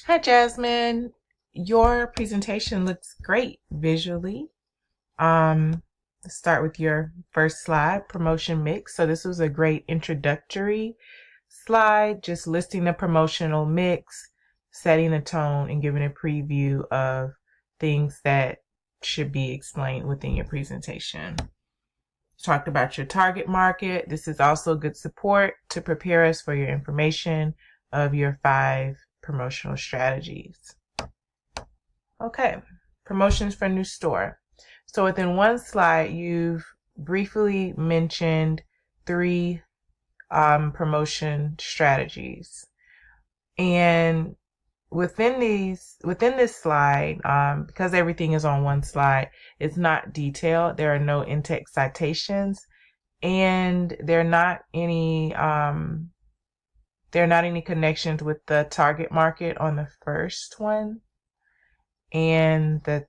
Hi, Jasmine. Your presentation looks great visually. Let's start with your first slide, promotion mix. So this was a great introductory slide, just listing the promotional mix, setting the tone, and giving a preview of things that should be explained within your presentation. Talked about your target market. This is also good support to prepare us for your information of your 5 promotional strategies. Okay, promotions for new store. So within one slide, you've briefly mentioned 3 promotion strategies. And within this slide, because everything is on one slide, it's not detailed. There are no in-text citations, and there are not any connections with the target market on the first one and the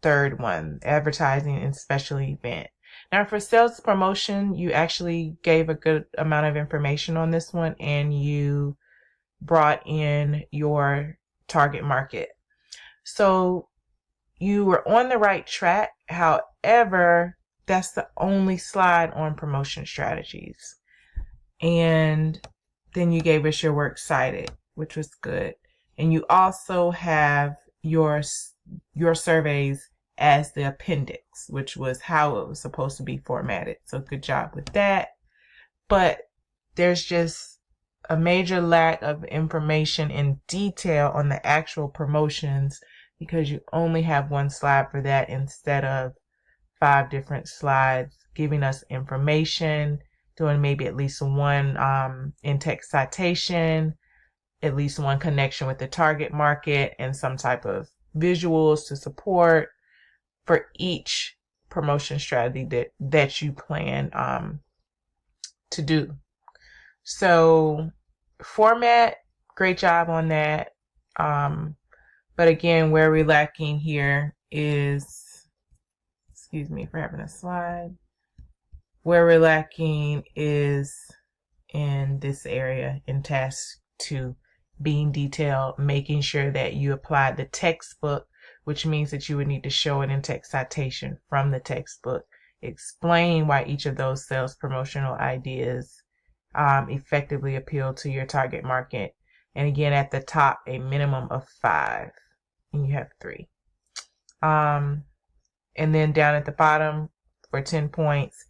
third one, advertising and special event. Now for sales promotion, you actually gave a good amount of information on this one, and you brought in your target market. So you were on the right track. However, that's the only slide on promotion strategies. And then you gave us your works cited, which was good. And you also have your surveys as the appendix, which was how it was supposed to be formatted. So good job with that. But there's just a major lack of information in detail on the actual promotions because you only have one slide for that instead of 5 different slides giving us information, doing maybe at least one in-text citation, at least one connection with the target market, and some type of visuals to support for each promotion strategy that you plan to do. So format, great job on that. But again, where we're lacking here is, excuse me for having a slide. Where we're lacking is in this area in task 2, being detailed, making sure that you apply the textbook, which means that you would need to show an in-text citation from the textbook, explain why each of those sales promotional ideas effectively appeal to your target market. And again, at the top, a minimum of 5, and you have 3. And then down at the bottom for 10 points,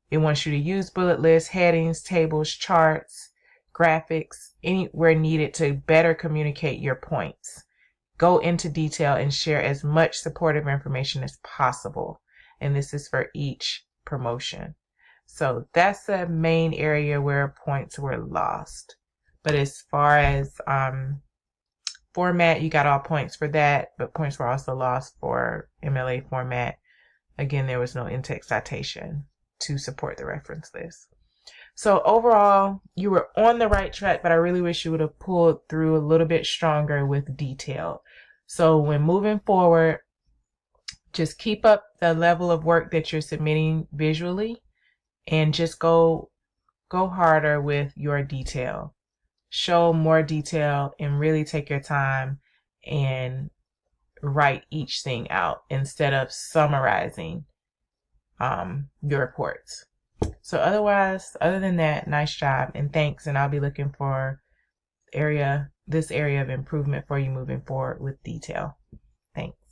it wants you to use bullet lists, headings, tables, charts, graphics, anywhere needed to better communicate your points. Go into detail and share as much supportive information as possible. And this is for each promotion. So that's the main area where points were lost. But as far as format, you got all points for that, but points were also lost for MLA format. Again, there was no in-text citation to support the reference list. So overall, you were on the right track, but I really wish you would have pulled through a little bit stronger with detail. So when moving forward, just keep up the level of work that you're submitting visually, and just go harder with your detail. Show more detail and really take your time and write each thing out instead of summarizing your reports. So other than that, nice job and thanks. And I'll be looking for this area of improvement for you moving forward with detail. Thanks.